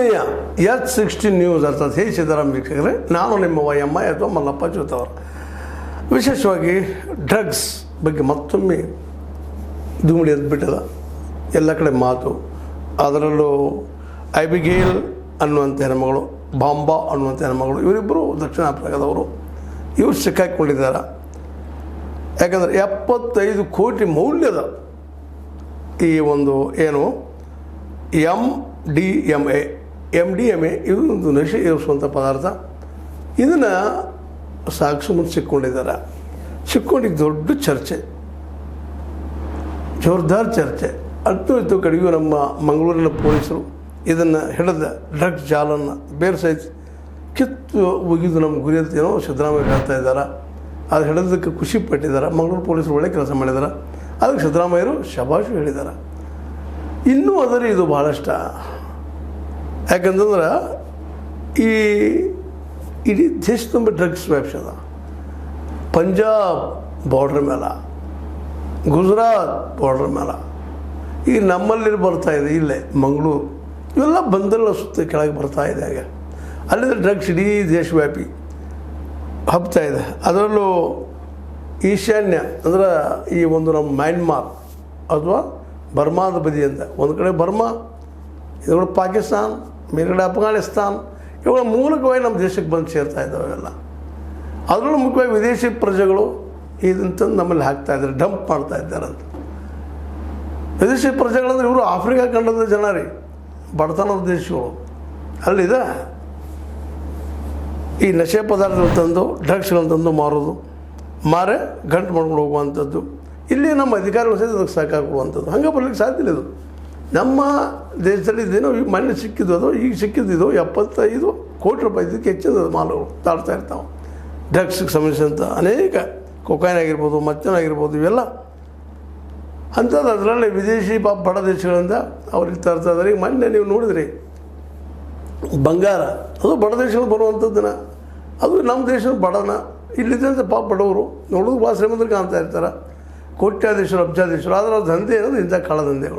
ಆತ್ಮೀಯ H16 news ಅರ್ಥಾತ್ ಹೇ ಸಿದ್ದರಾಮ ವೀಕ್ಷಕರೇ, ನಾನು ನಿಮ್ಮ ವೈಎಮ್ಮ ಅಥವಾ ಮಲ್ಲಪ್ಪ ಜೋತವರು. ವಿಶೇಷವಾಗಿ ಡ್ರಗ್ಸ್ ಬಗ್ಗೆ ಮತ್ತೊಮ್ಮೆ ಧೂಮಿಡಿ ಎದ್ಬಿಟ್ಟದ. ಎಲ್ಲ ಕಡೆ ಮಾತು. ಅದರಲ್ಲೂ ಐಬಿಗೇಲ್ ಅನ್ನುವಂಥ ಹೆಣ್ಮಗಳು, ಬಾಂಬಾ ಅನ್ನುವಂಥ ಹೆಣ್ಮಗಳು, ಇವರಿಬ್ಬರು ದಕ್ಷಿಣ ಆಫ್ರಿಕಾದವರು. ಇವರು ಸಿಕ್ಕಾಕೊಂಡಿದ್ದಾರೆ. ಯಾಕಂದರೆ 75 ಕೋಟಿ ಮೌಲ್ಯದ ಈ ಒಂದು ಏನು MDMA ಇದು ಒಂದು ನಶೆ ಏರಿಸುವಂಥ ಪದಾರ್ಥ. ಇದನ್ನು ಸಾಕ್ಷಿ ಮುಂದೆ ಸಿಕ್ಕೊಂಡಿದ್ದಾರೆ. ಸಿಕ್ಕೊಂಡಿದ್ದು ದೊಡ್ಡ ಚರ್ಚೆ, ಜೋರ್ದಾರ್ ಚರ್ಚೆ. ಅಂತೂ ಕಡೆಗೂ ನಮ್ಮ ಮಂಗಳೂರಿನ ಪೊಲೀಸರು ಇದನ್ನು ಹಿಡಿದ ಡ್ರಗ್ಸ್ ಜಾಲನ್ನು ಬೇರೆ ಸಹಿತ ಕಿತ್ತು ಒಗಿದು ನಮ್ಮ ಗುರಿ ಅಂತ ಏನೋ ಸಿದ್ದರಾಮಯ್ಯ ಹೇಳ್ತಾ ಇದ್ದಾರೆ. ಅದು ಹಿಡಿದಕ್ಕೆ ಖುಷಿ ಪಟ್ಟಿದ್ದಾರೆ. ಮಂಗಳೂರು ಪೊಲೀಸರು ಒಳ್ಳೆ ಕೆಲಸ ಮಾಡಿದ್ದಾರೆ. ಅದಕ್ಕೆ ಸಿದ್ದರಾಮಯ್ಯರು ಶಬಾಷು ಹೇಳಿದ್ದಾರೆ. ಇನ್ನೂ ಅದರ ಇದು ಭಾಳಷ್ಟ. ಯಾಕಂತಂದ್ರೆ ಈ ಇಡೀ ದೇಶ ತುಂಬ ಡ್ರಗ್ಸ್ ವ್ಯಾಪ್ಸದ. ಪಂಜಾಬ್ ಬಾರ್ಡ್ರ್ ಮೇಲೆ, ಗುಜರಾತ್ ಬಾರ್ಡ್ರ್ ಮೇಲೆ, ಈಗ ನಮ್ಮಲ್ಲಿ ಬರ್ತಾಯಿದೆ ಇಲ್ಲೇ ಮಂಗಳೂರು, ಇವೆಲ್ಲ ಬಂದಲ್ಲ ಸುತ್ತ ಕೆಳಗೆ ಬರ್ತಾಯಿದೆ. ಆಗ ಅಲ್ಲಿಂದ ಡ್ರಗ್ಸ್ ಇಡೀ ದೇಶವ್ಯಾಪಿ ಹಬ್ತಾ ಇದೆ. ಅದರಲ್ಲೂ ಈಶಾನ್ಯ ಅಂದ್ರೆ ಈ ಒಂದು ನಮ್ಮ ಮ್ಯಾನ್ಮಾರ್ ಅಥವಾ ಬರ್ಮಾದ ಬದಿ ಅಂತ, ಒಂದು ಕಡೆ ಬರ್ಮಾ, ಇವುಗಳು ಪಾಕಿಸ್ತಾನ್, ಮೇಲ್ಗಡೆ ಅಫ್ಘಾನಿಸ್ತಾನ್, ಇವುಗಳ ಮೂಲಕವಾಗಿ ನಮ್ಮ ದೇಶಕ್ಕೆ ಬಂದು ಸೇರ್ತಾ ಇದ್ದಾವೆ ಎಲ್ಲ. ಅದರಲ್ಲೂ ಮುಖ್ಯವಾಗಿ ವಿದೇಶಿ ಪ್ರಜೆಗಳು ಇದಂತಂದು ನಮ್ಮಲ್ಲಿ ಹಾಕ್ತಾಯಿದ್ದಾರೆ, ಡಂಪ್ ಮಾಡ್ತಾ ಇದ್ದಾರಂತ. ವಿದೇಶಿ ಪ್ರಜೆಗಳಂದ್ರೆ ಇವರು ಆಫ್ರಿಕಾ ಖಂಡದ ಜನ ರೀ, ಬಡತನದ ದೇಶಗಳು. ಅಲ್ಲಿದೆ ಈ ನಶೆ ಪದಾರ್ಥಗಳು ತಂದು, ಡ್ರಗ್ಸ್ಗಳನ್ನು ತಂದು ಮಾರೋದು, ಮಾರೇ ಗಂಟು ಮಾಡ್ಕೊಂಡು ಹೋಗುವಂಥದ್ದು. ಇಲ್ಲಿ ನಮ್ಮ ಅಧಿಕಾರಿಗಳು ಸಹಿತ ಅದಕ್ಕೆ ಸಾಕಾಗುವಂಥದ್ದು. ಹಂಗೆ ಬರ್ಲಿಕ್ಕೆ ಸಾಧ್ಯ ಇಲ್ಲ. ಇದು ನಮ್ಮ ದೇಶದಲ್ಲಿ ಇದೇನೋ ಈಗ ಮೊನ್ನೆ ಸಿಕ್ಕಿದ್ದು, ಅದು ಈಗ ಸಿಕ್ಕಿದ್ದು 75 ಕೋಟಿ ರೂಪಾಯಿ. ಇದಕ್ಕೆ ಹೆಚ್ಚಿನ ಮಾಲುಗಳು ತಾಡ್ತಾ ಇರ್ತಾವೆ. ಡ್ರಗ್ಸ್ಗೆ ಸಂಬಂಧಿಸಿದಂಥ ಅನೇಕ ಕೊಕೈನ್ ಆಗಿರ್ಬೋದು, ಮತ್ತೇನಾಗಿರ್ಬೋದು, ಇವೆಲ್ಲ ಅಂಥದ್ದು. ಅದರಲ್ಲಿ ವಿದೇಶಿ ಬಡ ದೇಶಗಳಿಂದ ಅವ್ರಿಗೆ ತರ್ತಾ ಇದ್ದಾರೆ. ಈಗ ಮೊನ್ನೆ ನೀವು ನೋಡಿದ್ರಿ ಬಂಗಾರ, ಅದು ಬಡ ದೇಶಗಳು ಬರುವಂಥದ್ದನ್ನ, ಅದು ನಮ್ಮ ದೇಶದ ಬಡನ. ಇಲ್ಲಿದ್ದಂಥ ಬಡವರು ನೋಡೋದು ಭಾಳ ಶ್ರೀಮಂತರು ಕಾಣ್ತಾ ಇರ್ತಾರೆ, ಕೋಟ್ಯಾಧೀಶರು, ಅಬ್ಜಾಧೀಶರು. ಆದರೆ ಅವ್ರ ದಂಧೆ ಅನ್ನೋದು ಇಂಥ ಕಳ್ಳದಂಧೆಗಳು.